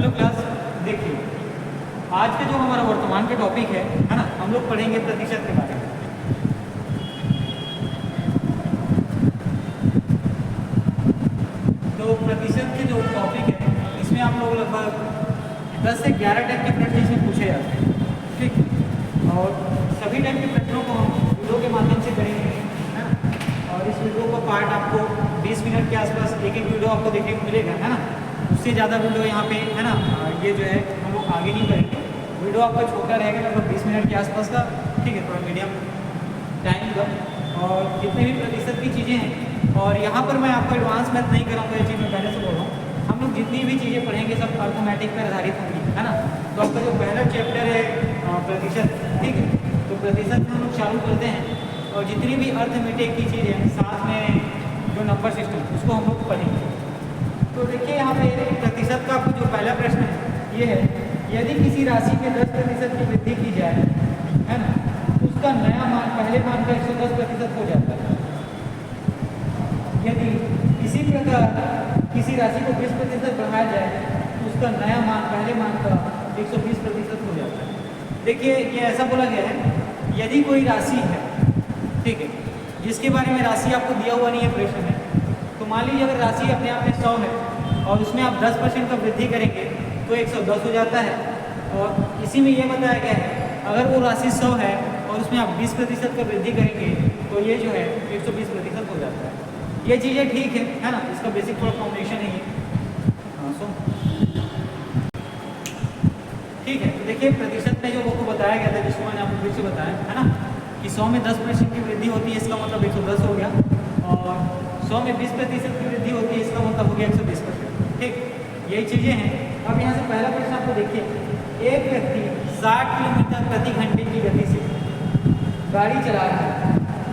Hello class, देखिए आज के जो हमारा वर्तमान के टॉपिक है ना, हम लोग पढ़ेंगे प्रतिशत के बारे में। तो प्रतिशत के जो टॉपिक है इसमें आप लोग लगभग 10 से 11 टाइप के प्रश्न इसमें पूछे जाते हैं, ठीक। और सभी टाइप के प्रश्नों को हम वीडियो के माध्यम से करेंगे, है ना। और इस वीडियो का पार्ट आपको 20 मिनट के आसपास एक एक वीडियो आपको देखने को मिलेगा, है ना। उससे ज़्यादा वीडियो यहाँ पे, है ना, ये जो है हम लोग आगे नहीं करेंगे। वीडियो आपका छोटा रहेगा, लगभग 20 मिनट के आसपास का, ठीक है, थोड़ा मीडियम टाइम का। और जितने भी प्रतिशत की चीज़ें हैं, और यहाँ पर मैं आपको एडवांस मैथ नहीं कराऊंगा, ये चीज़ मैं पहले से बोल रहा हूँ। हम लोग जितनी भी चीज़ें पढ़ेंगे सब अर्थमेटिक पर आधारित होंगी, है ना। तो आपका जो पहला चैप्टर है प्रतिशत, ठीक है, तो प्रतिशत हम लोग चालू करते हैं। और जितनी भी अर्थमेटिक की चीज़ें साथ में जो नंबर सिस्टम, उसको हम लोग पढ़ेंगे। तो देखिए यहाँ पे प्रतिशत का आपको जो पहला प्रश्न है ये है, यदि किसी राशि में 10% की वृद्धि की जाए, है ना, तो उसका नया मान पहले मान का 110% हो जाता है। यदि इसी प्रकार किसी राशि को 20% बढ़ाया जाए तो उसका नया मान पहले मान का 120% हो जाता है। देखिए ये ऐसा बोला गया है, यदि कोई राशि है, ठीक है, जिसके बारे में राशि आपको दिया हुआ नहीं है प्रश्न में, तो मान लीजिए अगर राशि अपने आप में 100 है और उसमें आप 10% का वृद्धि करेंगे तो 110 हो जाता है। और इसी में ये बताया गया है, अगर वो राशि 100 है और उसमें आप 20% का वृद्धि करेंगे तो ये जो है 120% हो जाता है। ये चीज़ें ठीक है ना, इसका बेसिक थोड़ा कॉम्बिनेशन है ये। हाँ सो ठीक है। तो देखिए प्रतिशत में जो आपको बताया गया था, जिसको मैंने आपको फिर से बताया, है ना, कि 100 में 10% की वृद्धि होती है, इसका मतलब 110 हो गया। और 100 में 20% की वृद्धि होती है, इसका मतलब हो गया 120%, ठीक। यही चीज़ें हैं। अब यहाँ से पहला प्रश्न आपको देखिए, एक व्यक्ति 60 किलोमीटर प्रति घंटे की गति से गाड़ी चला रहा है,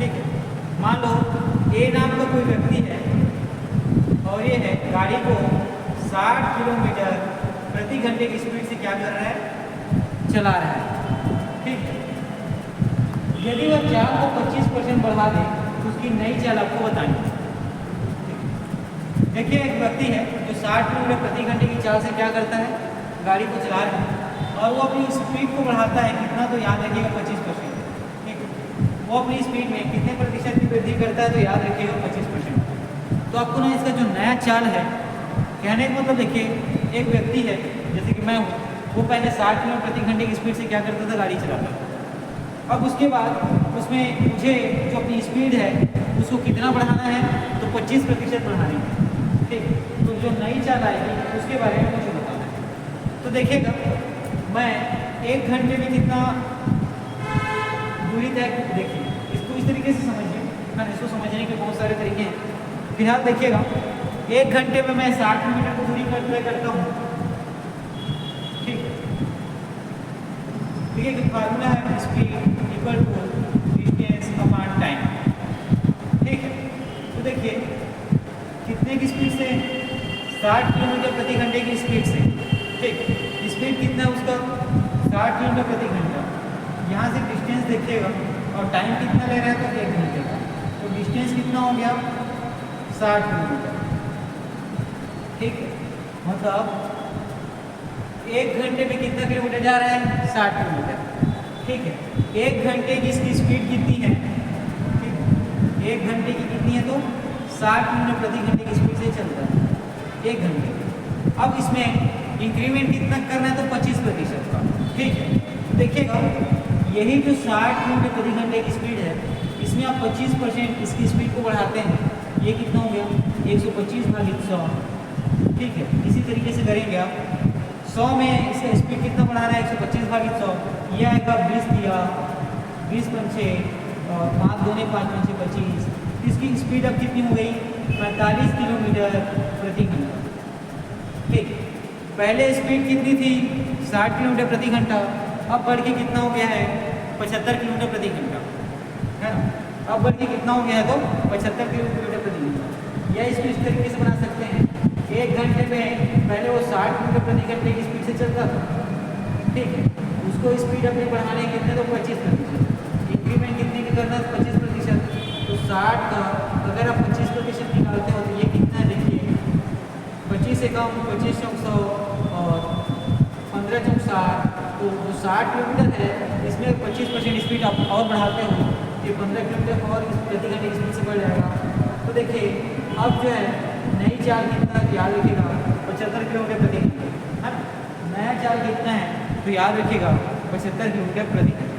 ठीक है। मान लो ए नाम का कोई व्यक्ति है और ये है गाड़ी को 60 किलोमीटर प्रति घंटे की स्पीड से क्या कर रहा है, चला रहा है, ठीक है। यदि वह चाल को 25% बढ़ा दे तो उसकी नई चाल आपको बतानी है। देखिए एक व्यक्ति है जो 60 किलोमीटर प्रति घंटे की चाल से क्या करता है, गाड़ी को चला रहा है, और वो अपनी स्पीड को बढ़ाता है कितना, तो याद रखिएगा 25%, ठीक है। वो अपनी स्पीड में कितने प्रतिशत की वृद्धि करता है, तो याद रखिएगा 25%। तो आपको ना इसका जो नया चाल है, कहने का मतलब देखिए एक व्यक्ति है जैसे कि मैं हूँ, वो पहले 60 किलोमीटर प्रति घंटे की स्पीड से क्या करता था, गाड़ी चलाता था। अब उसके बाद उसमें मुझे जो अपनी स्पीड है उसको कितना बढ़ाना है, तो 25% बढ़ानी है, ठीक। तो जो नई चाल आएगी उसके बारे में मुझे बताना है। तो देखिएगा मैं 1 घंटे में कितना दूरी तय, देखिए इसको इस तरीके से समझिए, ना इसको समझने के बहुत सारे तरीके हैं। फिलहाल देखिएगा 1 घंटे में मैं 60 किलोमीटर की दूरी तय करता हूँ, ठीक है। ठीक है, फार्मूला है speed equal to distance upon time, ठीक है। तो देखिए कितने की स्पीड से, 60 किलोमीटर प्रति घंटे की स्पीड से, ठीक। स्पीड कितना है उसका, 60 किलोमीटर प्रति घंटा। यहाँ से डिस्टेंस देखिएगा और टाइम कितना ले रहा है, तो 1 घंटे का। तो डिस्टेंस कितना हो गया, 60 किलोमीटर, ठीक है। मतलब 1 घंटे में कितना किलोमीटर जा रहा है, 60 किलोमीटर, ठीक है। 1 घंटे की इसकी स्पीड कितनी है, ठीक है, 1 घंटे की कितनी है, तो 60 किलोमीटर प्रति घंटे की स्पीड से चल रहा है 1 घंटे। अब इसमें इंक्रीमेंट कितना करना है, तो 25% का, ठीक है। देखिएगा यही जो 60 किलोमीटर प्रति घंटे की स्पीड है, इसमें आप 25% इसकी स्पीड को बढ़ाते हैं, ये कितना हो गया, 125/100, ठीक है। इसी तरीके से करेंगे आप 100 में इसका स्पीड कितना बढ़ाना है, 125/100, यह आएगा 20 दिया, 20 पंचे और 5 दूने 5 पंचे 25। इसकी स्पीड अब कितनी हो गई, 45 किलोमीटर प्रति घंटा, ठीक। पहले स्पीड कितनी थी, 60 किलोमीटर प्रति घंटा, अब बढ़ के कितना हो गया है, 75 किलोमीटर प्रति घंटा, है ना। अब बढ़ के कितना हो गया है, तो 75 किलोमीटर प्रति घंटा। या इसको इस तरीके से बना सकते हैं, 1 घंटे में पहले वो 60 किलोमीटर प्रति घंटे की स्पीड से चलता था, ठीक है। उसको स्पीड अपनी बढ़ाने कितने, तो 25%। इंक्रीमेंट कितने की करना है, 25%। तो 60 का अगर आप 25% निकालते हो तो ये कितना है, देखिए 25 से कम, 25 100 और 15 चौक 60, तो जो 60 किलोमीटर है इसमें 25% स्पीड आप और बढ़ाते हो, ये 15 किलोमीटर और प्रति घंटे की स्पीड से बढ़ जाएगा। तो देखिए अब जो है नई चाल कितना याद रखिएगा 75 किलोमीटर प्रति घंटे है ना, नया चाल कितना है तो याद रखिएगा 75 किलोमीटर प्रति घंटे।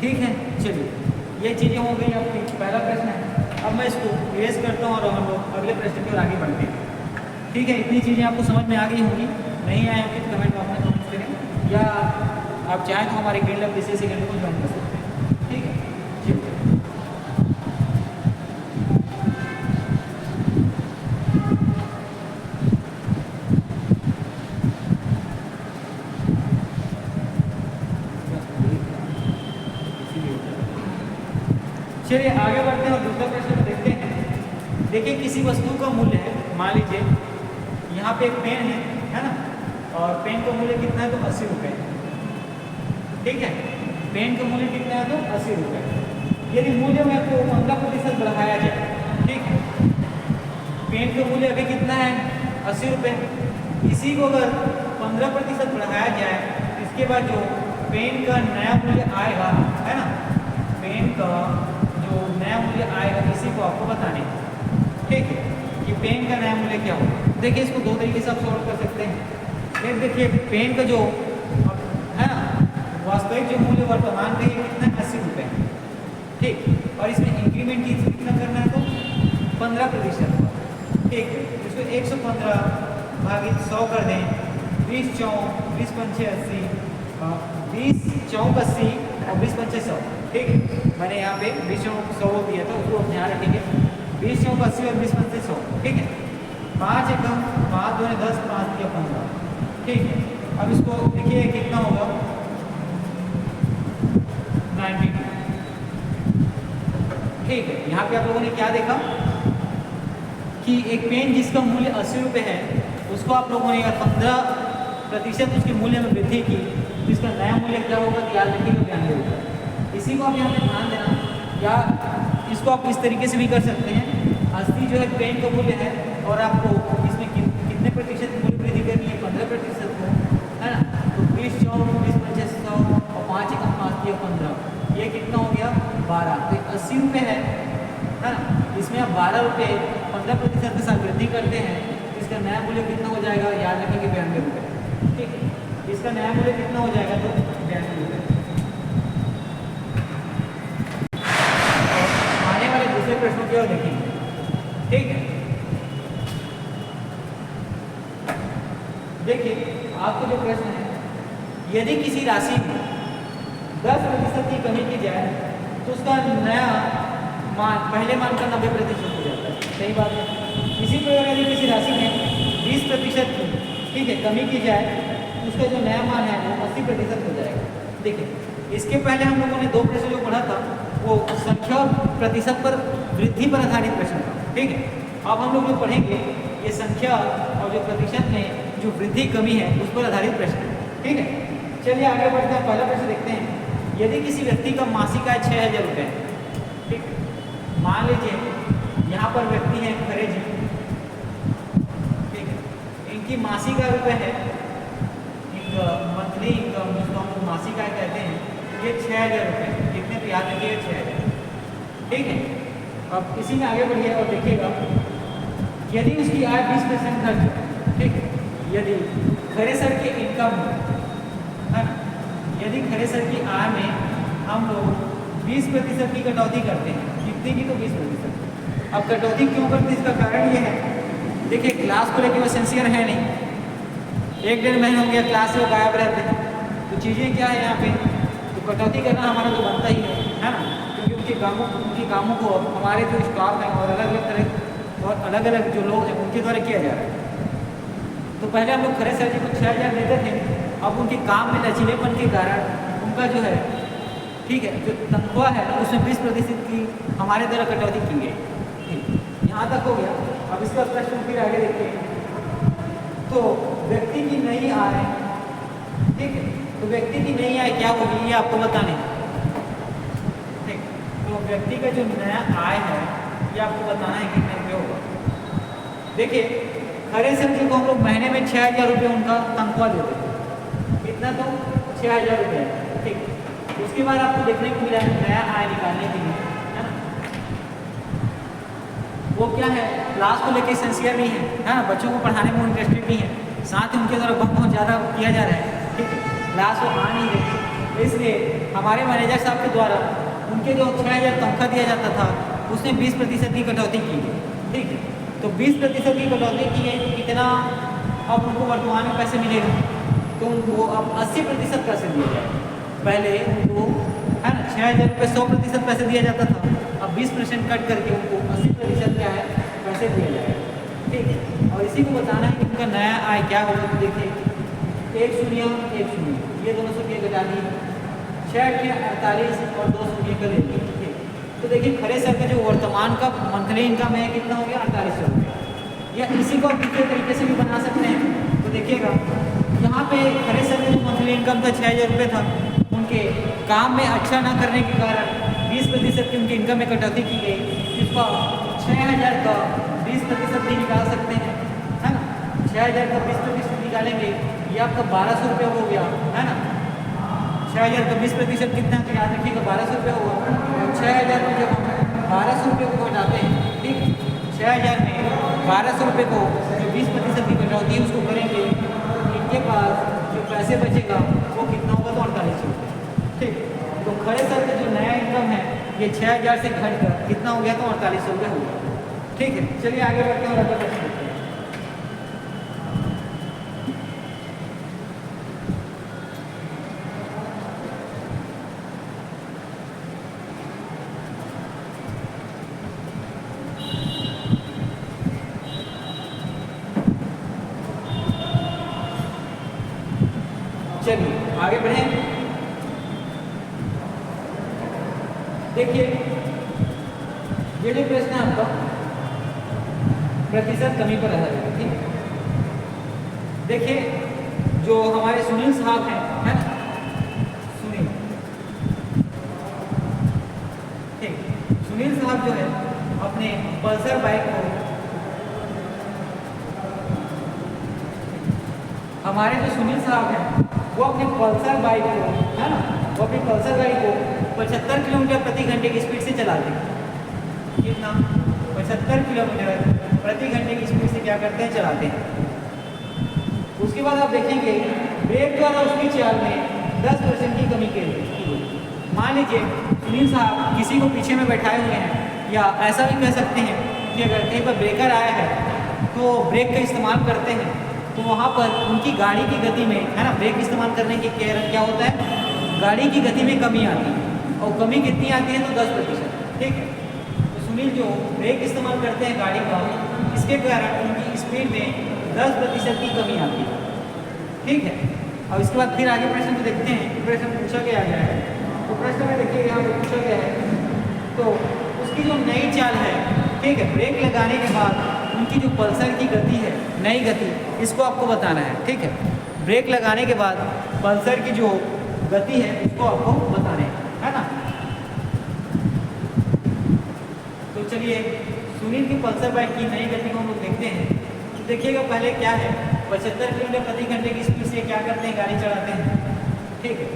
ठीक है, चलिए ये चीज़ें हो गई आपकी पहला प्रश्न है। अब मैं इसको इरेज करता हूँ और हम लोग अगले प्रश्न की ओर आगे बढ़ते हैं। ठीक है, इतनी चीज़ें आपको समझ में आ गई होंगी, नहीं आए होंगी तो कमेंट बॉक्स में कमेंट करें, या आप चाहें तो हमारे ग्रीन लैब BCS अकेडमी को ज्वाइन कर सकते हैं। ठीक है, चलिए आगे बढ़ते हैं और दूसरा प्रश्न में देखते हैं। देखिए किसी वस्तु का मूल्य है, मान लीजिए यहाँ पे एक पेन है ना, और पेन का मूल्य कितना है तो 80 रुपये। ठीक है, पेन का मूल्य कितना है तो 80 रुपये। यदि मूल्य में को 15% बढ़ाया जाए, ठीक है, पेन का मूल्य अभी कितना है 80 रुपये, इसी को अगर 15% बढ़ाया जाए, इसके बाद जो पेन का नया मूल्य आएगा है ना, पेन का जो नया मूल्य आएगा इसी को आपको बताने हैं। ठीक है, कि पेन का नया मूल्य क्या होगा। देखिए इसको दो तरीके से आप सॉल्व कर सकते हैं। एक देखिए पेन का जो है ना वास्तविक जो मूल्य वर्तमान का ये कितना 80 रुपये, ठीक, और इसमें इंक्रीमेंट कितना करना है तो 15%। ठीक है, इसको 115 भागित 100 कर दें, 20 चौक 20 पंचे 80, 20 चौक 80 और 20 पंचे 100। ठीक है, मैंने यहाँ पे 20 चौक 100 दिया था, उसको ध्यान रखेंगे। 20 चौक 80 और 20 पंचे 100। ठीक है, 5 एकम 5 2 10 5 या 15। ठीक है, अब इसको देखिए कितना होगा 92। ठीक है, यहाँ पे आप लोगों ने क्या देखा कि एक पेन जिसका मूल्य 80 रुपये है उसको आप लोगों ने अगर 15% उसके मूल्य में वृद्धि की तो इसका नया मूल्य क्या होगा कि याद रखिएगा 92 रुपये। इसी को आप यहाँ पे ध्यान देना, या इसको आप इस तरीके से भी कर सकते हैं। 80 जो है पेन का मूल्य है और आपको इसमें कितने प्रतिशत मूल्य वृद्धि करनी है 15% को, है ना, तो 20 चौक 20 पंचे 100 और 5 एकम 5 या 15, ये कितना हो गया 12। तो 80 रुपये है ना, इसमें आप 12 रुपये 15% के साथ वृद्धि करते हैं, इसका नया मूल्य कितना हो जाएगा याद रखेंगे 92 रुपये। ठीक है, इसका नया मूल्य कितना हो जाएगा तो 92 रुपये। आने वाले दूसरे प्रश्नों की ओर देखेंगे। ठीक है, देखिए आपको जो प्रश्न है, यदि किसी राशि में 10% की कमी की जाए तो उसका नया मान पहले मान का 90% हो जाता है। सही बात है। इसी प्रकार यदि किसी राशि में 20% की, ठीक है, कमी की जाए तो उसका जो नया मान है वो 80% हो जाएगा। देखिए इसके पहले हम लोगों ने दो प्रश्न जो पढ़ा था वो संख्या और प्रतिशत पर वृद्धि पर आधारित प्रश्न था। ठीक है, अब हम लोग जो पढ़ेंगे ये संख्या और जो प्रतिशत में जो वृद्धि कमी है उस पर आधारित प्रश्न है। ठीक है, चलिए आगे बढ़ते हैं। पहला प्रश्न देखते हैं। यदि किसी व्यक्ति का मासिक आय 6000 रुपये, ठीक, मान लीजिए यहाँ पर व्यक्ति है खरे जी, ठीक है, इनकी मासिक आय रुपये है, एक मंथली इनकम जिसको हम लोग मासिक आय कहते हैं, ये 6000 रुपये। कितने पे याद रखिए 6000। ठीक है, अब इसी में आगे बढ़िए और देखिएगा यदि उसकी आय 20% खर्च है, ठीक है, यदि खरे सर की इनकम है ना, यदि खरे सर की आय में हम लोग 20% की कटौती करते हैं, कितने की तो 20%। अब कटौती क्यों करते हैं इसका कारण ये है, देखिए क्लास को लेकर वो सिंसियर है नहीं, 1-1.5 महीना हो गया क्लास से वो गायब रहते हैं, तो चीज़ें क्या है यहाँ पे, तो कटौती करना हमारा तो बनता ही है ना, क्योंकि उनके कामों को हमारे जो स्टाफ हैं और अलग अलग तरह और अलग अलग जो लोग हैं उनके द्वारा किया जा रहा है। तो पहले हम लोग खरे सर जी को 6000 देते थे, अब उनके काम में लचीलेपन के कारण उनका जो है, ठीक है, जो तनख्वाह है उसमें 20% की हमारे द्वारा कटौती की गई। ठीक, यहाँ तक हो गया। अब इसका प्रश्न फिर आगे देखते हैं। तो व्यक्ति की नई आय, ठीक है, तो व्यक्ति की नई आय क्या होगी ये आपको बताने हैं। ठीक, तो व्यक्ति का जो नया आय है ये आपको बताना है कितने रुपये होगा। देखिए खड़े सब्जी को हम लोग महीने में 6,000 रुपये उनका तनख्वाह देते थे। कितना तो 6,000 रुपये, ठीक। उसके बाद आपको देखने को मिला है नया आय निकालने के लिए, है ना, वो क्या है, क्लास को लेके सिंसियर नहीं है ना, बच्चों को पढ़ाने में इंटरेस्टेड नहीं है, साथ ही उनके द्वारा बहुत ज़्यादा किया जा रहा है, ठीक है, क्लास वो आ नहीं रही। इसलिए हमारे मैनेजर साहब के द्वारा उनके जो 6,000 तनख्वाह दिया जाता था उसमें 20% की कटौती की गई, ठीक है। तो 20% की कटौती की गई, कितना अब उनको वर्तमान में पैसे मिलेगा, तो उनको अब 80% पैसे दिए जाए। पहले उनको, है ना, 6,000 रुपये 100% पैसे दिया जाता था, अब 20% कट करके उनको 80% क्या है पैसे दिया जाएगा, ठीक है। और इसी को बताना है कि उनका नया आय क्या होगा। तो देखिए 1 शून्य 1 शून्य, ये दोनों से घटा दी, 6 48 और 2 शून्य का ले लिया, ठीक। तो देखिए खड़े सर का जो वर्तमान का मंथली इनकम है कितना हो गया, 4800 रुपये। या इसी को आप दूसरे तरीके से भी बना सकते हैं। तो देखिएगा यहाँ पे खड़े सर का जो मंथली इनकम था 6,000 रुपये था, उनके काम में अच्छा ना करने के कारण 20% की उनकी इनकम में कटौती की गई, जिसका 6,000 का 20% भी निकाल सकते हैं, है ना। 6,000 का 20% निकालेंगे, ये आपका 1,200 रुपये हो गया, है ना। 6,000 का 20% कितना, तो याद रखिएगा 1,200 रुपये होगा। और 6,000 में जब हम 1,200 रुपये को घटाते हैं, ठीक, 6,000 में 1,200 रुपये को जो 20% की कटौती है उसको करेंगे, इनके पास जो पैसे बचेगा वो कितना होगा, तो 4800 रुपये, ठीक। तो खड़े सर का जो नया इनकम है ये 6,000 से घट कर कितना हो गया, तो 4800 रुपये हो गया, ठीक है। चलिए आगे बढ़ते हैं और अगला प्रश्न देखते हैं। चलिए आगे बढ़ें। देखिए ये जो प्रश्न है आपका प्रतिशत कमी पर आधारित है, ठीक है। देखिए जो हमारे सुनील साहब हैं, है ना, सुनील, ठीक, सुनील साहब जो है अपने पल्सर बाइक को, हमारे जो सुनील साहब हैं वो अपने पल्सर बाइक को, है ना, वो अपनी पल्सर बाइक को 75 किलोमीटर प्रति घंटे की स्पीड से चलाते हैं। कितना, 75 किलोमीटर प्रति घंटे की स्पीड से क्या करते हैं, चलाते हैं। उसके बाद आप देखेंगे ब्रेक द्वारा उसकी चाल में 10% की कमी की गई। मान लीजिए सुनील साहब किसी को पीछे में बैठाए हुए हैं, या ऐसा भी कह सकते हैं कि अगर कहीं पर ब्रेकर आया है तो ब्रेक का इस्तेमाल करते हैं, तो वहाँ पर उनकी गाड़ी की गति में, है ना, ब्रेक इस्तेमाल करने के क्या होता है, गाड़ी की गति में कमी आती है। और कमी कितनी आती है, तो 10%, ठीक है। तो सुनील जो ब्रेक इस्तेमाल करते हैं गाड़ी का, इसके कारण उनकी स्पीड में 10% की कमी आती है, ठीक है। और इसके बाद फिर आगे प्रश्न को देखते हैं। प्रश्न पूछा गया है, तो प्रश्न में देखिए यहाँ पे पूछा गया है, तो उसकी जो नई चाल है, ठीक है, ब्रेक लगाने के बाद उनकी जो पल्सर की गति है, नई गति, इसको आपको बताना है, ठीक है। ब्रेक लगाने के बाद पल्सर की जो गति है उसको आपको बताना है ना। तो चलिए सुनील की पल्सर बाइक की नई गति को हम लोग देखते हैं। तो देखिएगा पहले क्या है, 75 किलोमीटर प्रति घंटे की स्पीड से क्या करते हैं, गाड़ी चलाते हैं, ठीक है।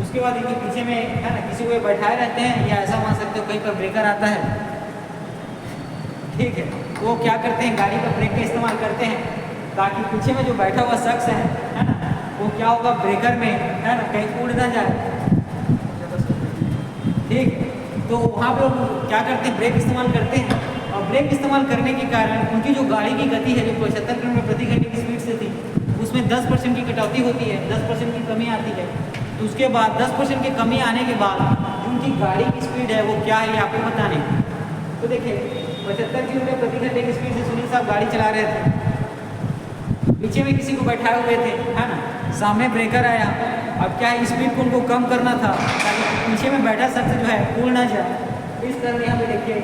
उसके बाद इनके पीछे में, है ना, किसी को बैठाए रहते हैं, या ऐसा मान सकते हो कहीं पर ब्रेकर आता है, ठीक है, वो क्या करते हैं, गाड़ी पर ब्रेक का इस्तेमाल करते हैं ताकि पीछे में जो बैठा हुआ शख्स है ना, वो क्या होगा, ब्रेकर में, है ना, कहीं उड़ ना जाए, ठीक है। तो वहाँ पे वो क्या करते हैं, ब्रेक इस्तेमाल करते हैं, और ब्रेक इस्तेमाल करने के कारण उनकी जो गाड़ी की गति है, जो 75 किलोमीटर प्रति घंटे की स्पीड से थी, उसमें 10% की कटौती होती है, 10% की कमी आती है। तो उसके बाद 10% की कमी आने के बाद उनकी गाड़ी की स्पीड है वो क्या है, आपको बताने। तो देखिए 75 किलोमीटर प्रति घंटे की स्पीड से सुनील साहब गाड़ी चला रहे थे, पीछे में किसी को बैठाए हुए थे, है ना, सामने ब्रेकर आया, अब क्या है, स्पीड को उनको कम करना था ताकि पीछे में बैठा शख्स जो है उड़ ना जाए। इस तरह यहाँ पे देखिए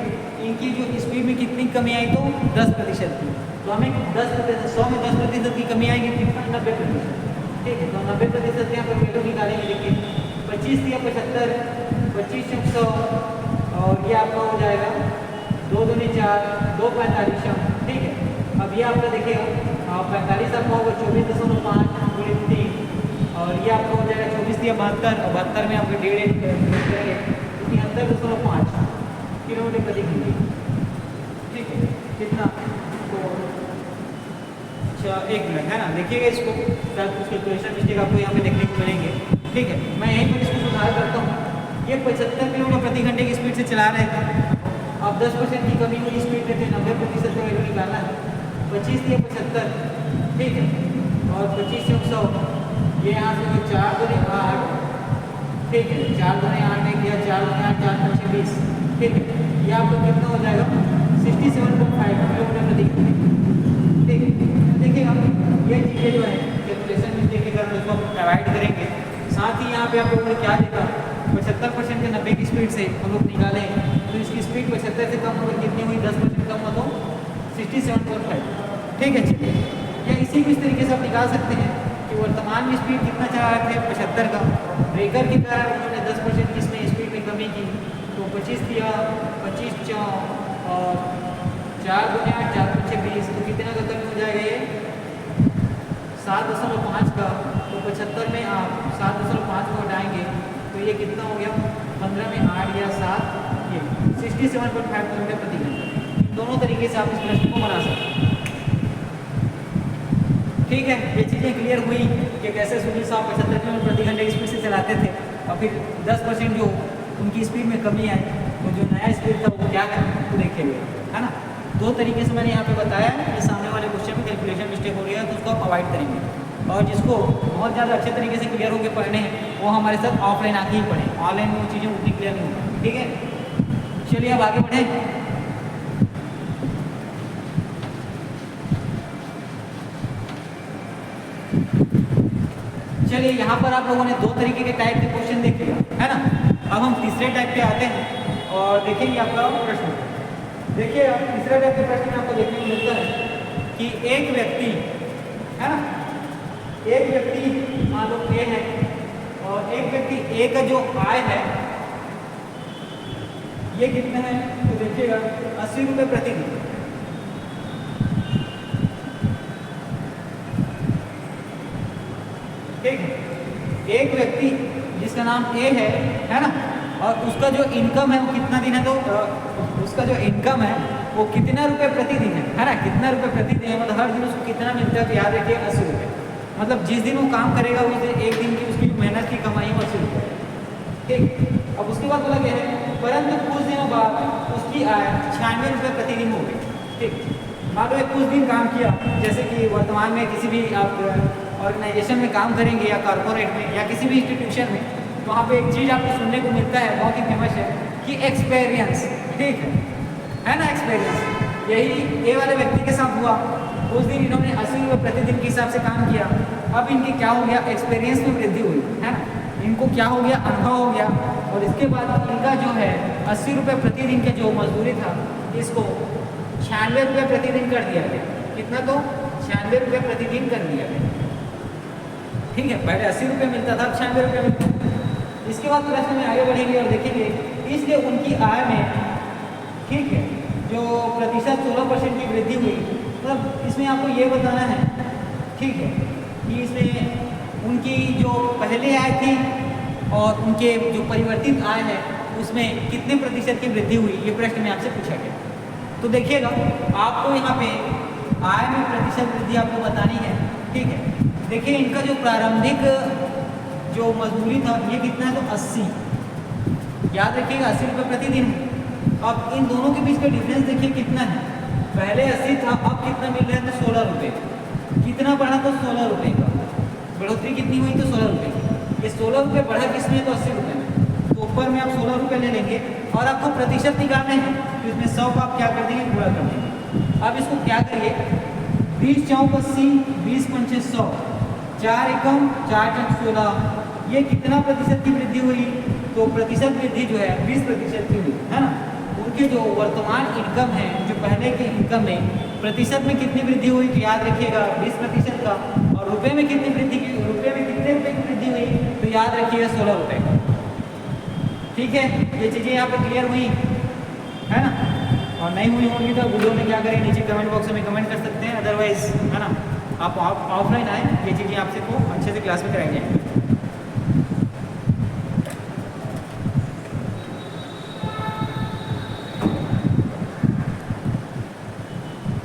इनकी जो स्पीड में कितनी कमी आई, तो 10% की। तो हमें 10%, 100 में 10% की कमी आएगी, कितना, 90%, ठीक है। तो 90% यहाँ पर वैल्यू निकालेंगे। देखिए 25 या 75, 25 चौक 100, और ये आपका हो जाएगा 2 दूनी 4, 2 45, ठीक है। अब अब ये आपका देखिएगा 45 आपका होगा 24.5 गुणित 3, और ये आपका हो जाएगा 24 या 72, और 72 में आपका 73.5 किलोमीटर प्रति घंटे। ठीक है, कितना तो एक मिनट है ना, देखिएगा इसको, शायद कुछ कैलकुलेशन मिस्टेक आपको यहाँ पे देखने को मिलेंगे। ठीक है, मैं यहीं पर इसको सुधार करता हूँ। ये 75 किलोमीटर प्रति घंटे की स्पीड से चला रहे थे, अब 10% की कमी हुई स्पीड में थे, 90% का वैल्यू निकालना है। 25 या 75, ठीक है, और 25 से 100, ये यहाँ से 4 दूनी 8, ठीक है, 4 दूनी 8 में किया, 4 दूनी 8, 4 5 20, ठीक है, ये आपका कितना हो जाएगा 67.5 किलोमीटर प्रति घंटे। ठीक है, देखिएगा ये चीज़ें जो है कैलकुलेशन मिस्टेक के कारण उसको अवॉइड करेंगे। साथ ही यहाँ पे आप लोगों ने क्या देखा, 75% के 90 की स्पीड से हम लोग निकालें तो इसकी स्पीड 75 से कम होकर कितनी हुई, 10% कम हो तो 67.5। ठीक है, चलिए, या इसी को इस तरीके से आप निकाल सकते हैं कि वर्तमान में स्पीड कितना चला रहे थे 75 का, ब्रेकर के कारण उन्होंने 10% की इसमें स्पीड में कमी की, तो 25 दिया, 25 और 4 दूनी 8, 4 5 20, तो कितना का कमी हो जाएगा ये 7.5 का, तो 75 में आप 7.5 को हटाएंगे तो ये कितना हो गया, 15 में 8 या 7, ये 67.5 किलोमीटर प्रति घंटे। दोनों तरीके से आप इस प्रश्न को बना सकते हैं। ठीक है, ये चीज़ें क्लियर हुई कि कैसे सुनील साहब 75 किलोमीटर प्रति घंटे की स्पीड से चलाते थे, और फिर 10% जो उनकी स्पीड में कमी आई, तो जो नया स्पीड था वो क्या है वो देखेंगे, है ना। दो तरीके से मैंने यहाँ पे बताया कि सामने वाले क्वेश्चन में कैलकुलेशन मिस्टेक हो रही है तो उसको आप अवॉइड करेंगे, और जिसको बहुत ज़्यादा अच्छे तरीके से क्लियर होकर पढ़ने हैं वो हमारे साथ ऑफलाइन आके ही पढ़ें, ऑनलाइन में वो चीज़ें उतनी क्लियर नहीं होती। ठीक है, चलिए अब आगे बढ़ें। चलिए, यहाँ पर आप लोगों ने दो तरीके के टाइप के क्वेश्चन देख लिया, है ना। अब हम तीसरे टाइप पे आते हैं और देखेंगे आपका प्रश्न। देखिए, तीसरे टाइप के प्रश्न में आपको देखने को मिलता है कि एक व्यक्ति, है ना, एक व्यक्ति मान लो ए है, और एक व्यक्ति ए का जो आय है ये कितना है, तो देखिएगा 80 रुपये प्रतिदिन। ठीक है, एक व्यक्ति जिसका नाम ए है ना, और उसका जो इनकम है वो कितना दिन है, तो उसका जो इनकम है वो कितना रुपए प्रतिदिन है ना, कितना रुपए प्रतिदिन है, मतलब हर दिन उसको कितना मिलता है, तो याद रखिए 80 रुपये। मतलब जिस दिन वो काम करेगा उस दिन एक दिन की उसकी मेहनत की कमाई है 80 रुपये। ठीक, अब उसके बाद बोला गया है परंतु कुछ दिनों बाद उसकी आय 96 रुपये प्रतिदिन हो गई। ठीक, मान लो कुछ दिन काम किया, जैसे कि वर्तमान में किसी भी आप ऑर्गेनाइजेशन में काम करेंगे या कॉर्पोरेट में या किसी भी इंस्टीट्यूशन में, तो वहाँ पे एक चीज़ आपको सुनने को मिलता है, बहुत ही फेमस है कि एक्सपीरियंस। ठीक है ना, एक्सपीरियंस यही ए वाले व्यक्ति के साथ हुआ। उस दिन इन्होंने 80 रुपये प्रतिदिन के हिसाब से काम किया, अब इनके क्या हो गया, एक्सपीरियंस में वृद्धि हुई, है ना, इनको क्या हो गया, अनुभव हो गया, और इसके बाद इनका जो है 80 रुपये प्रतिदिन के जो मजदूरी था इसको 96 रुपये प्रतिदिन कर दिया गया। कितना, तो 96 रुपये प्रतिदिन कर दिया गया। ठीक है, पहले 80 रुपये मिलता था, अब 96 रुपये मिलता है। इसके बाद प्रश्न में आगे बढ़ेंगे और देखेंगे इसलिए उनकी आय में, ठीक है, जो प्रतिशत 16% की वृद्धि हुई। मतलब इसमें आपको ये बताना है, ठीक है, कि इसमें उनकी जो पहले आय थी और उनके जो परिवर्तित आय है उसमें कितने प्रतिशत की वृद्धि हुई, ये प्रश्न में आपसे पूछा गया। तो देखिएगा, आपको यहाँ पे आय में प्रतिशत वृद्धि आपको बतानी है। ठीक है, देखिए इनका जो प्रारंभिक जो मजदूरी था ये कितना है, तो 80, याद रखिएगा 80 रुपये प्रतिदिन। अब इन दोनों के बीच का डिफरेंस देखिए कितना है, पहले 80 था, अब कितना मिल रहा है, तो 16 रुपये। कितना बढ़ा, तो 16 रुपये का बढ़ोतरी कितनी हुई, तो 16 रुपये। ये 16 रुपये बढ़ा किसमें, तो 80 रुपये में, तो ऊपर में आप 16 रुपये ले लेंगे और आपको प्रतिशत निकालने हैं, तो इसमें 100 का आप क्या कर देंगे, पूरा कर देंगे। अब इसको क्या करिए, 20 चौक 80, 20 पंचे 100, 4 एकम 4 चौक 16, ये कितना प्रतिशत की वृद्धि हुई, तो प्रतिशत वृद्धि जो है 20% की हुई, है ना। उनके जो वर्तमान इनकम है, जो पहले के इनकम में प्रतिशत में कितनी वृद्धि हुई, तो याद रखिएगा 20% का, और रुपए में कितनी वृद्धि की, रुपए में कितने रुपए की वृद्धि हुई, तो याद रखिएगा 16 रुपये का। ठीक है, ये चीज़ें यहाँ पर क्लियर हुई, है ना। और नहीं हुई होंगी तो वीडियो में क्या करें, नीचे कमेंट बॉक्स में कमेंट कर सकते हैं। अदरवाइज है ना, आप ऑफलाइन आए, ये चीज़ें आपसे को अच्छे से क्लास में कराई जाएंगी।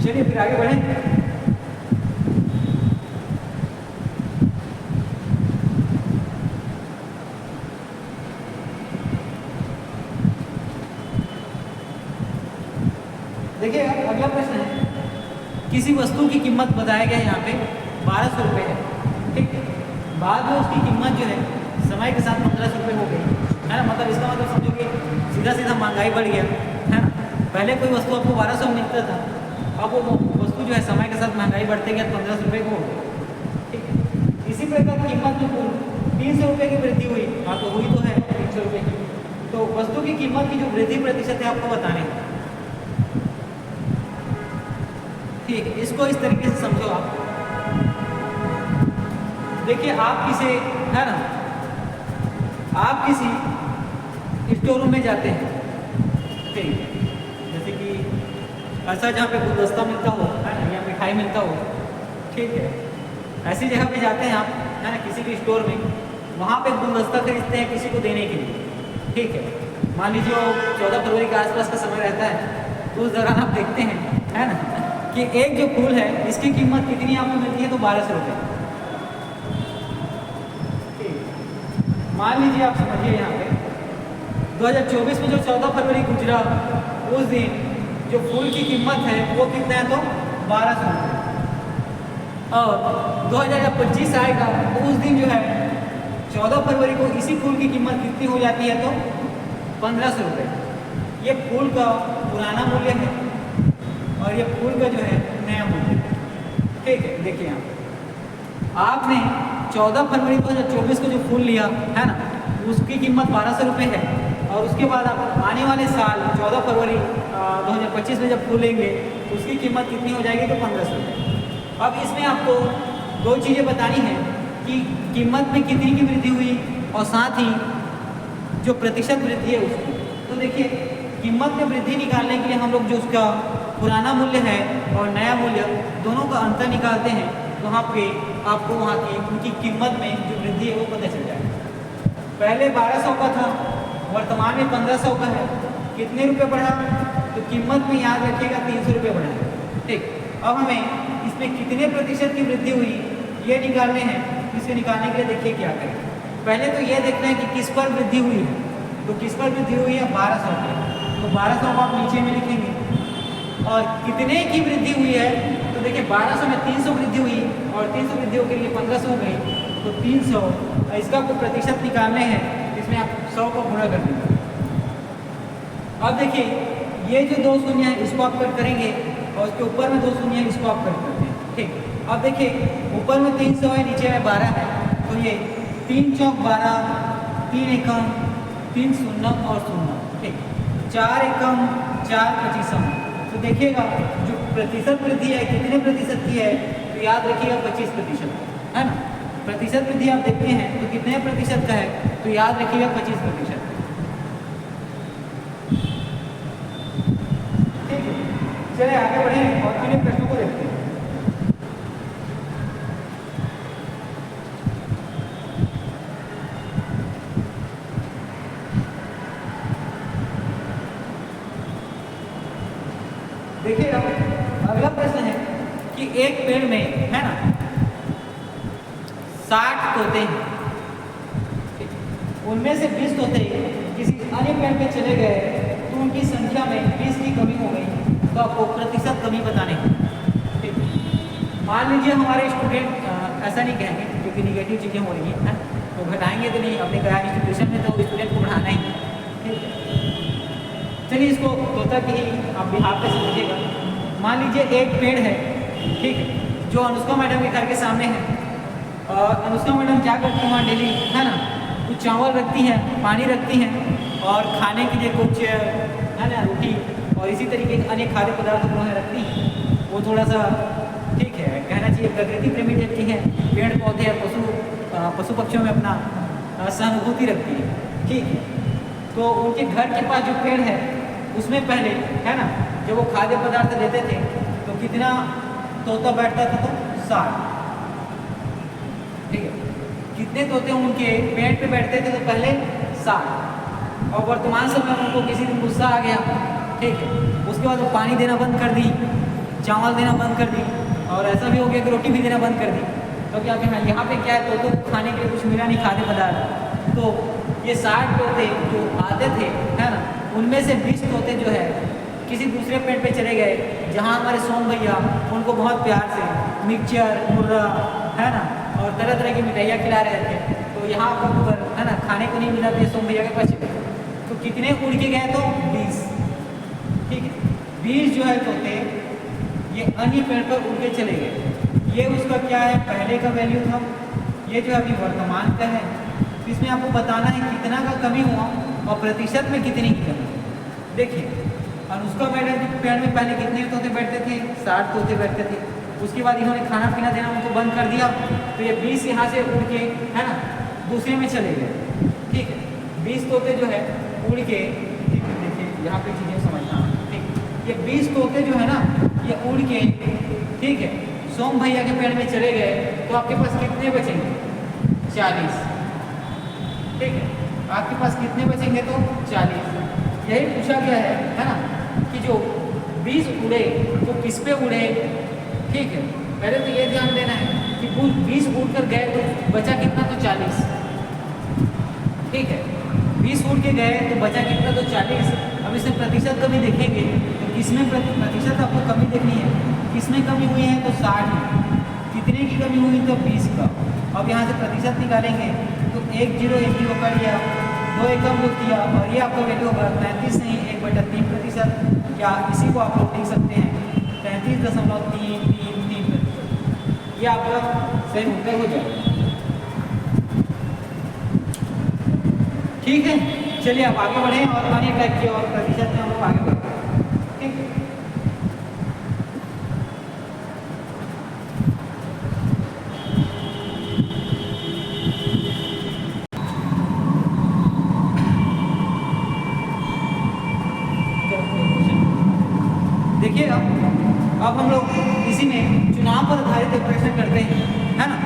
चलिए फिर आगे बढ़ें। देखिए अगला प्रश्न है, किसी वस्तु की कीमत बताया गया है यहाँ पे 1200 रुपये है, ठीक। बाद में उसकी कीमत जो है समय के साथ 1500 रुपये हो गई, है ना। मतलब इसका मतलब समझो कि सीधा सीधा महंगाई बढ़ गया, है ना। पहले कोई वस्तु आपको 1200 में मिलता था, अब वो वस्तु जो है समय के साथ महंगाई बढ़ते गया 1500 रुपये को हो गई, ठीक। इसी प्रकार कीमत में कुल 300 रुपये की वृद्धि हुई, हाँ तो हुई तो है 300 रुपये की। तो वस्तु की कीमत की जो वृद्धि प्रतिशत है आपको बताने हैं, ठीक। इसको इस तरीके से समझो आप। देखिए आप किसी, है ना, आप किसी स्टोर रूम में जाते हैं, ठीक। जैसे कि ऐसा जहाँ पे गुलदस्ता मिलता हो, है ना, या मिठाई मिलता हो, ठीक है। ऐसी जगह पे जाते हैं आप, है ना, किसी भी स्टोर में, वहाँ पे गुलदस्ता खरीदते हैं किसी को देने के लिए, ठीक है। मान लीजिए 14 फरवरी के आसपास का समय रहता है, तो उस दौरान आप देखते हैं, है ना, कि एक जो फूल है इसकी कीमत कितनी आपको मिलती है, तो 1200 रुपये। मान लीजिए आप समझिए यहाँ पे 2024 में जो 14 फरवरी गुजरा, उस दिन जो फूल की कीमत है वो कितना है, तो 1200 रुपये। और 2025 आएगा तो उस दिन जो है 14 फरवरी को इसी फूल की कीमत कितनी हो जाती है, तो 1500 रुपये। ये फूल का पुराना मूल्य है और ये फूल का जो है नया मूल्य है, ठीक है। देखिए यहाँ आपने 14 फरवरी 2024 को जो फूल लिया, है ना, उसकी कीमत 1200 रुपये है, और उसके बाद आप आने वाले साल 14 फरवरी 2025 में जब फूल लेंगे तो उसकी कीमत कितनी हो जाएगी, तो 1500 रुपये। अब इसमें आपको दो चीज़ें बतानी है कि कीमत में कितनी की वृद्धि हुई और साथ ही जो प्रतिशत वृद्धि है उसकी। तो देखिए कीमत में वृद्धि निकालने के लिए हम लोग जो उसका पुराना मूल्य है और नया मूल्य दोनों का अंतर निकालते हैं, तो वहाँ पे आपको वहाँ की उनकी कीमत में जो वृद्धि है वो पता चल जाएगा। पहले 1200 का था, वर्तमान में 1500 का है। कितने रुपए बढ़ा, तो कीमत में याद रखिएगा 300 रुपये बढ़ा है, ठीक। अब हमें इसमें कितने प्रतिशत की वृद्धि हुई ये निकालने हैं। इसे निकालने के लिए देखिए क्या करें। पहले तो ये देखना है कि किस पर वृद्धि हुई है, तो किस पर वृद्धि हुई है, 1200 पर। तो 1200 को आप नीचे में लिखेंगे। और कितने की वृद्धि हुई है, तो देखिए 1200 में 300 वृद्धि हुई और 300 वृद्धि के लिए 1500 हो गई, तो 300। इसका को प्रतिशत निकालने हैं, इसमें आप 100 को गुणा कर देंगे। अब देखिए ये जो 2 शून्य है इसको आप कट करेंगे और उसके ऊपर में 2 शून्य है इसको आप कट करते हैं, ठीक। अब देखिए ऊपर में 300 है, नीचे में 12 है, तो ये 3 चौक 12, 3 एकम 3 शून्य और शून्य, ठीक। 4 एकम 4 25। तो देखिएगा जो प्रतिशत वृद्धि है कितने प्रतिशत की है, तो याद रखिएगा 25%, है ना। प्रतिशत वृद्धि आप देखते हैं तो कितने प्रतिशत का है, तो याद रखिएगा 25%, ठीक है। चलिए आगे बढ़ें और किन्हीं प्रश्नों को देखते हैं। देखिए अब अगला प्रश्न है कि एक पेड़ में, है ना, 60 तोते हैं, उनमें से 20 तोते किसी अन्य पेड़ पे चले गए तो उनकी संख्या में 20 की कमी हो गई, तो आपको प्रतिशत कमी बताने हैं, ठीक। मान लीजिए हमारे स्टूडेंट, ऐसा नहीं कहेंगे क्योंकि निगेटिव चीज़ें हो रही हैं, तो घटाएंगे तो नहीं, अपने गया इंस्टीट्यूशन में तो स्टूडेंट को बढ़ाना ही, ठीक है। चलिए इसको तोता की ही आप बिहार पे समझिएगा। मान लीजिए एक पेड़ है, ठीक है, जो अनुष्का मैडम के घर के सामने है, और अनुष्का मैडम क्या करती हैं वहाँ डेली, है ना, कुछ चावल रखती हैं, पानी रखती हैं और खाने के लिए कुछ, है ना, रोटी और इसी तरीके के अन्य खाद्य पदार्थ उन्होंने रखती हैं। वो थोड़ा सा, ठीक है, कहना चाहिए प्रकृति प्रेमी व्यक्ति हैं, पेड़ पौधे और पशु पक्षियों में अपना सहानुभूति रखती है, ठीक है। तो उनके घर के पास जो पेड़ है उसमें पहले, है ना, जब वो खाद्य पदार्थ लेते थे तो कितना तोता बैठता था? तो 60। ठीक है, कितने तोते उनके पेड़ पे बैठते थे? तो पहले 60। और वर्तमान समय में उनको किसी दिन गुस्सा आ गया, ठीक है, उसके बाद वो पानी देना बंद कर दी, चावल देना बंद कर दी, और ऐसा भी हो गया कि रोटी भी देना बंद कर दी। तो क्या कहना, यहाँ पे क्या है, तोतों को खाने के लिए कुछ मिला नहीं खाद्य पदार्थ। तो ये 60 तोते जो आते थे, है ना, उनमें से 20 तोते जो है किसी दूसरे पेड़ पे चले गए, जहाँ हमारे सोम भैया उनको बहुत प्यार से मिक्सचर, मुर्रा, है ना, और तरह तरह की मिठाइयाँ खिला रहे थे। तो यहाँ पर, है ना, खाने को नहीं मिला, तो सोम भैया के पास चले गए। तो कितने उड़ के गए? तो 20। ठीक है, 20 जो है तोते ये अन्य पेड़ पर उड़ के चले गए। ये उसका क्या है, पहले का वैल्यू था। ये जो अभी वर्तमान का है, तो इसमें आपको बताना है कितना का कमी हुआ और प्रतिशत में कितनी की कमी। देखिए, अनुष्का पेड़ में पहले कितने तोते बैठते थे? 60 तोते बैठते थे। उसके बाद इन्होंने खाना पीना देना उनको बंद कर दिया, तो ये 20 यहाँ से उड़ के, है ना, दूसरे में चले गए। ठीक है, 20 तोते जो है उड़ के, ठीक है, देखिए यहाँ पे चीज़ें समझना, ठीक, ये 20 तोते जो है ना, ये उड़ के, ठीक है, सोम भैया के पेड़ में चले गए। तो आपके पास कितने बचेंगे? 40। ठीक है, आपके पास कितने बचेंगे? तो 40। यही पूछा गया है ना, कि जो 20 उड़े वो किस पे उड़े? ठीक है, पहले तो ये ध्यान देना है कि 20 उड़ कर गए तो बचा कितना? तो 40। ठीक है, 20 उड़ के गए तो बचा कितना? तो 40। अब इसमें प्रतिशत कमी देखेंगे, तो किसमें प्रतिशत आपको कमी देखनी है, किसमें कमी हुई है? तो 60 में। कितने की कमी हुई? तो 20 का। अब यहाँ से प्रतिशत निकालेंगे, तो 1 0 1 0 कर लिया, 2 एकम जो किया, और ये आपका वैल्यू होगा 33 नहीं 1/3%, या इसी को आप लोग लिख सकते हैं 33.333%। ये आपका सही उत्तर हो जाएगा। ठीक है, चलिए आप आगे बढ़ें और अन्य टाइप के और प्रतिशत में हम लोग आगे बढ़ते हैं। ठीक है, देखिएगा, अब हम लोग इसी में चुनाव पर आधारित एक प्रश्न करते हैं, है ना,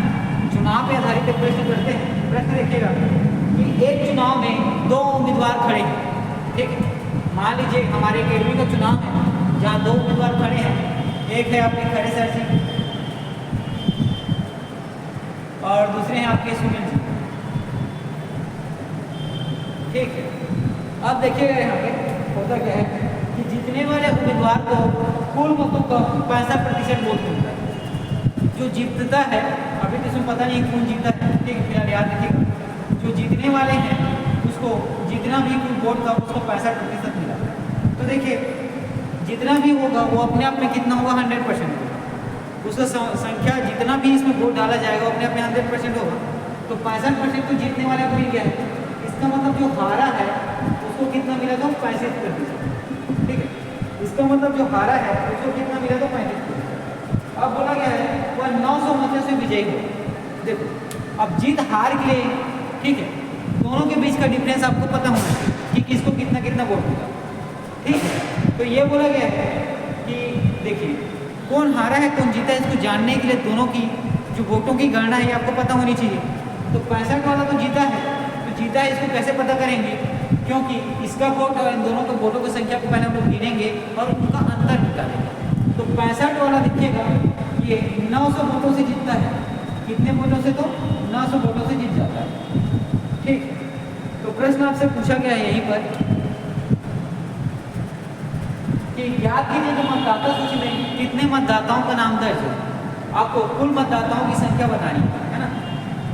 चुनाव पे आधारित एक प्रश्न करते हैं। प्रश्न देखिएगा कि एक चुनाव में 2 उम्मीदवार खड़े हैं। ठीक है, मान लीजिए हमारे अकेडमी का चुनाव है, जहाँ 2 उम्मीदवार खड़े हैं। एक है आपके खड़े सर जी और दूसरे हैं आपके सुनील जी। ठीक है, अब देखिएगा यहाँ पे होता क्या है कि जीतने वाले उम्मीदवार को कुल मतों का 65% वोट मिलता है। जो जीतता है, अभी तो इसमें पता नहीं कौन जीता है, ठीक है, फिलहाल याद रखिएगा, जो जीतने वाले हैं उसको जितना भी वोट था उसको 65% मिला। तो देखिए, जितना भी होगा वो अपने आप में कितना होगा? 100% होगा। उसका संख्या जितना भी इसमें वोट डाला जाएगा वो अपने आप में 100% होगा। तो 65% तो जीतने वाले को मिल गया है। इसका मतलब जो हारा है उसको कितना मिला? तो 65%। ठीक है, इसका मतलब जो हारा है उसको कितना मिला? तो 35%। अब बोला गया है वह 900 मतों से विजयी हो। देखो, अब जीत हार के लिए, ठीक है, दोनों के बीच का डिफरेंस आपको पता होना चाहिए कि किसको कितना कितना वोट मिला। ठीक है, तो ये बोला गया है कि देखिए, कौन हारा है कौन जीता है इसको जानने के लिए दोनों की जो वोटों की गणना है आपको पता होनी चाहिए। तो 65 वाला तो जीता है, तो जीता है इसको कैसे पता करेंगे? क्योंकि इसका वोट और इन दोनों के वोटों की संख्या को पहले हम लोग गिनेंगे और उनका अंतर निकालेंगे। तो 65 वाला देखिएगा, ये 900 वोटों से जीतता है। कितने वोटों से? तो 900 वोटों से जीत जाता है। ठीक, तो प्रश्न आपसे पूछा गया है यहीं पर कि याद कीजिए जो मतदाता सूची में कितने मतदाताओं का नाम दर्ज है। आपको कुल मतदाताओं की संख्या बतानी है ना,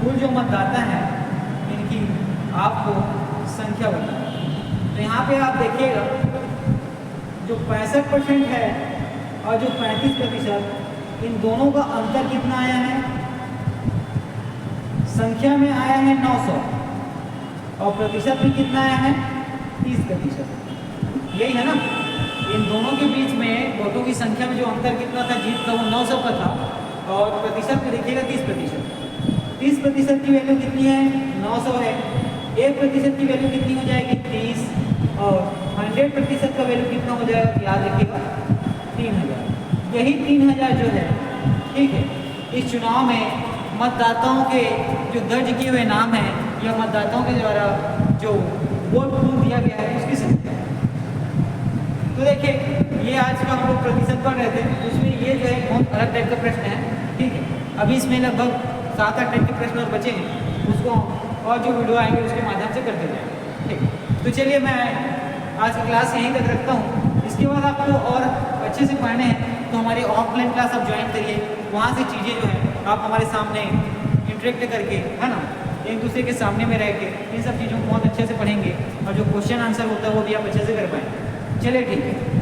कुल जो मतदाता हैं इनकी आपको संख्या बतानी। तो यहाँ पे आप देखिएगा जो 65% है और जो 35%, इन दोनों का अंतर कितना आया है? संख्या में आया है 900 और प्रतिशत में कितना आया है? 30%। यही है ना, इन दोनों के बीच में वोटों की संख्या में जो अंतर कितना था? जीत का वो 900 का था, और प्रतिशत में देखिएगा 30%। 30% की वैल्यू कितनी है? 900 है। 1% की वैल्यू कितनी हो जाएगी? 30, और 100% का वैल्यू कितना हो जाएगा, याद रखिएगा 3000। यही 3000 जो है, ठीक है, इस चुनाव में मतदाताओं के जो दर्ज किए हुए नाम हैं या मतदाताओं के द्वारा जो वोट दिया गया है उसकी संख्या है। तो देखिए, ये आज का हम लोग प्रतिशत पढ़ रहे थे, उसमें ये जो है बहुत अलग टाइप का प्रश्न है, ठीक है। अभी इसमें लगभग 7-8 टाइप के प्रश्न और बचे हैं, उसको और जो वीडियो आएंगे उसके माध्यम से करते जाएंगे, ठीक। तो चलिए मैं आज की क्लास यहीं तक रखता हूँ। इसके बाद आपको और अच्छे से पढ़ने हैं तो हमारी ऑफलाइन क्लास आप ज्वाइन करिए, वहाँ से चीज़ें जो है आप हमारे सामने इंटरेक्ट करके, है ना, एक दूसरे के सामने में रह के इन सब चीज़ों को बहुत अच्छे से पढ़ेंगे और जो क्वेश्चन आंसर होता है वो भी आप अच्छे से कर पाएंगे। चलिए ठीक है।